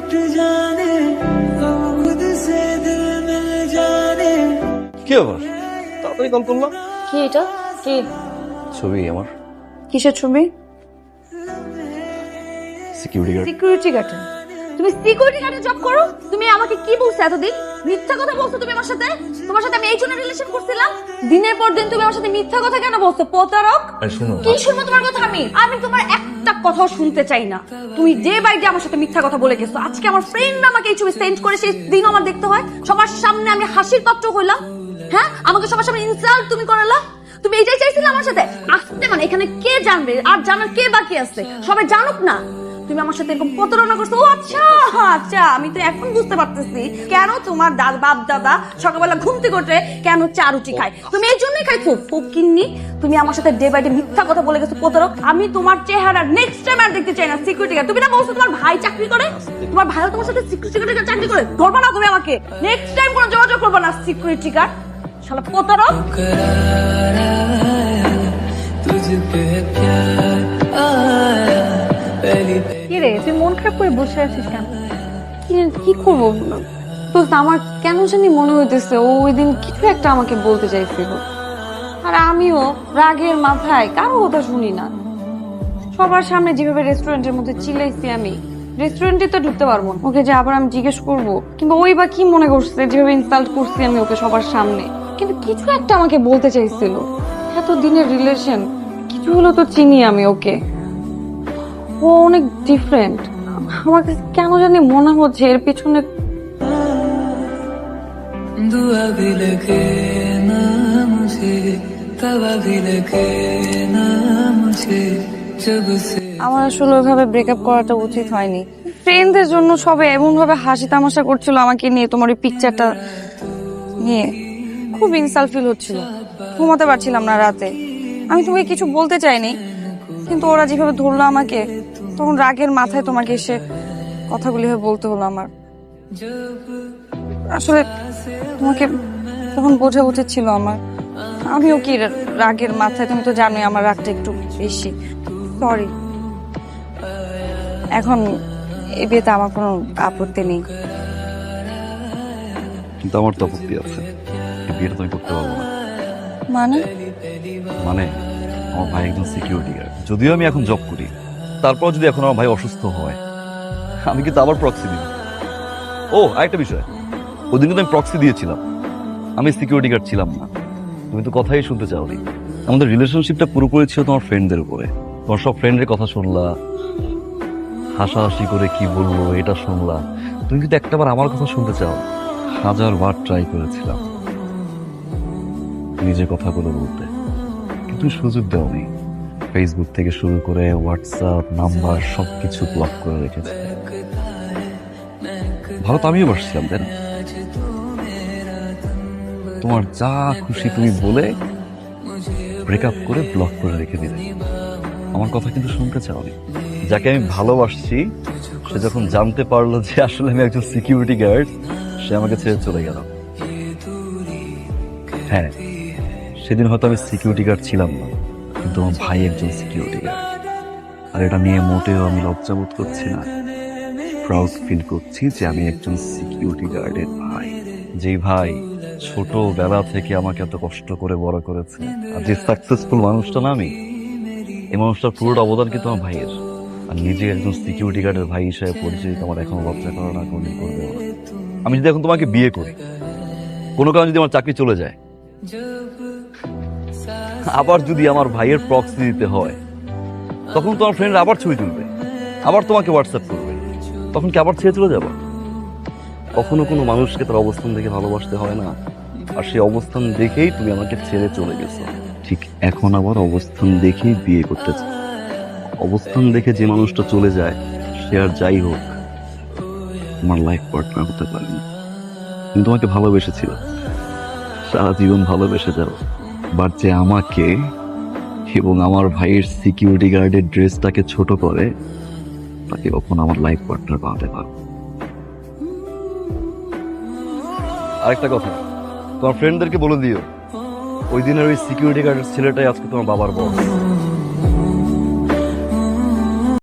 কি আবার তাড়াতাড়ি কল করলাম? কি এটা? কি ছবি আমার কিসের ছবি? Security guard. Security guard? তুমি সিকিউরিটি গার্ডে জব করো? তুমি আমাকে কি বলছো এতদিন? মিথ্যা কথা বলছো তুমি আমার সাথে। তোমার সাথে আমি এই জন্য রিলেশন করছিলাম। দিনের পর দিন তুমি আমার সাথে মিথ্যা কথা কেন বলছো? প্রতারক। শুনো, কি শুনবো তোমার কথা? আমি তোমার একটা কথাও শুনতে চাই না। তুমি যে বাইরে আমার সাথে মিথ্যা কথা বলে গেছো, আজকে আমার ফ্রেন্ড আমাকে এই ছবি সেন্ড করে, সেই দিন আমার দেখতে হয়। সবার সামনে আমি হাসির পাত্র হইলাম। হ্যাঁ, আমাকে সবার সামনে ইনসাল্ট তুমি করালা। তুমি এটাই চাইছিলে আমার সাথে আসতে? মানে এখানে কে জানবে? আর জানার কে বাকি আছে? সবাই জানুক না তুমি আমার সাথে এরকম প্রতারণা করছো। ও আচ্ছা আচ্ছা, আমি তো এখন বুঝতে পারতেছি কেন তোমার বাপ দাদা সকালবেলা ঘুম থেকে ওঠে কেন চা রুটি খায়। তুমি এই জন্যই খাইছো ফকিন্নি। তুমি আমার সাথে ডে বাই ডে মিথ্যা কথা বলে গেছো প্রতারক। আমি তোমার চেহারা নেক্সট টাইম আর দেখতে চাই না। সিকিউরিটি গার্ড তুমি না বলছো তোমার ভাই চাকরি করে? তোমার ভাইও তোমার সাথে সিকিউরিটি গার্ড চাকরি করে? ধরবা না তুমি আমাকে। নেক্সট টাইম কোনো যোগাযোগ করবা না সিকিউরিটি গার্ড। শালা প্রতারক। কি রে, তুই মন খারাপ করে বসে আছিস কেন? কি করবো তো? আমার কেন জানি মনে হইতেছে ও ওই দিন কিছু একটা আমাকে বলতে চাইছিল, আর আমিও রাগের মাথায় কারো কথা শুনি না। সবার সামনে যেভাবে রেস্টুরেন্টের মধ্যে চিল্লাইছি, আমি রেস্টুরেন্টে তো ঢুকতে পারবো না। ওকে যে আবার আমি জিজ্ঞেস করবো, কিংবা ওই বা কি মনে করছে যেভাবে ইনসাল্ট করছি আমি ওকে সবার সামনে। কিন্তু কিছু একটা আমাকে বলতে চাইছিল। এত দিনের রিলেশন, কিছু হলো তো চিনি আমি ওকে। ও অনেক ডিফারেন্ট। আমার কাছে কেন জানি মনে হচ্ছে এর পিছনে दुआ भी लगे ना मुझे, तवा भी लगे ना मुझे, जब से আমার আসলে ওইভাবে ব্রেকআপ করাটা উচিত হয়নি। ফ্রেন্ডদের জন্য সবাই এমন ভাবে হাসি তামাশা করছিল আমাকে নিয়ে, তোমার ওই পিকচারটা নিয়ে খুব ইনসাল্ট ফিল হচ্ছিল। ঘুমাতে পারছিলাম না রাতে। আমি তোমাকে কিছু বলতে চাইনি, কিন্তু ওরা যেভাবে ধরলো আমাকে, তখন রাগের মাথায় তোমাকে এসে কথাগুলি বলতে হলো আমার। আসলে তোমাকে তখন বোঝা উচিত ছিল আমার। আমিও কি রাগের মাথায়, তুমি তো জানোই আমার রাগটা একটু বেশি। সরি। এখন এই বিয়েতে আমার কোনো আপত্তি নেই। কিন্তু আমার তো আপত্তি আছে। এই বিয়েটা তুমি করতে পারবো না। মানে? মানে আমার ভাই একজন সিকিউরিটি গার্ড। যদিও আমি এখন জব করি, তারপর যদি এখন আমার ভাই অসুস্থ হয়, আমি কিন্তু আবার প্রক্সি দিব। ও আরেকটা বিষয়, ওই দিন কিন্তু আমি প্রক্সি দিয়েছিলাম, আমি সিকিউরিটি গার্ড ছিলাম না। তুমি তো কথাই শুনতে চাওনি। আমাদের রিলেশনশিপটা পুরোপুরি ছিল তোমার ফ্রেন্ডদের উপরে। তোমার সব ফ্রেন্ডের কথা শুনলা, হাসাহাসি করে কি বললো এটা শুনলা। তুমি কিন্তু একটাবার আমার কথা শুনতে চাও। 1000 বার ট্রাই করেছিলাম নিজের কথাগুলো বলতে, কিন্তু সুযোগ দেওনি। ফেসবুক থেকে শুরু করে হোয়াটসঅ্যাপ নাম্বার সবকিছু ব্লক করে রেখেছে। ভালো তো আমিও বসছিলাম, তাই না? তোমার যা খুশি তুমি বলে ব্রেকআপ করে ব্লক করে রেখে দিলে। আমার কথা কিন্তু শুনতে চাওনি। যাকে আমি ভালোবাসছি সে যখন জানতে পারলো যে আসলে আমি একজন সিকিউরিটি গার্ড, সে আমাকে ছেড়ে চলে গেল। হ্যাঁ, সেদিন হয়তো আমি সিকিউরিটি গার্ড ছিলাম না, কিন্তু আমার ভাই একজন সিকিউরিটি গার্ড। আর এটা নিয়ে মোটেও আমি লজ্জাবোধ করছি না, প্রাউড ফিল করছি যে আমি একজন সিকিউরিটি গার্ডের ভাই। যেই ভাই ছোটবেলা থেকে আমাকে এত কষ্ট করে বড় করেছে। আর যে সাকসেসফুল মানুষটা না আমি, এই মানুষটার পুরোটা অবদান কিন্তু আমার ভাইয়ের। আর নিজে একজন সিকিউরিটি গার্ডের ভাই হিসেবে পরিচয় আমার এখনো লজ্জা করা না, কোনদিন করবে না। আমি যদি এখন তোমাকে বিয়ে করি, কোনো কারণে যদি আমার চাকরি চলে যায়, আবার যদি আমার ভাইয়ের প্রক্সি দিতে হয়, তখন তোমার ফ্রেন্ডরা আবার ছবি তুলবে, আবার তোমাকে হোয়াটসঅ্যাপ করবে। তখন কি আবার ছেড়ে চলে যাবো? কখনো কোনো মানুষকে তার অবস্থান দেখে ভালোবাসতে হয় না। আর সেই অবস্থান দেখেই তুমি আমাকে ছেড়ে চলে গেছো। ঠিক এখন আবার অবস্থান দেখেই বিয়ে করতে চাই। অবস্থান দেখে যে মানুষটা চলে যায়, সে আর যাই হোক তোমার লাইফ পার্টনার হতে পারেনি। তুমি তোমাকে ভালোবেসেছিল, সারা জীবন ভালোবেসে যাও। বাট যে আমাকে এবং আমার ভাইয়ের সিকিউরিটি গার্ডের ড্রেসটাকে ছোট করে, তাকে কখনো আমার লাইফ পার্টনার বানাতে পারবো। আরেকটা কথা, তোমার ফ্রেন্ডদেরকে বলে দিও ওই দিনের ওই সিকিউরিটি গার্ডের ছেলেটাই আজকে তোমার বাবার বস।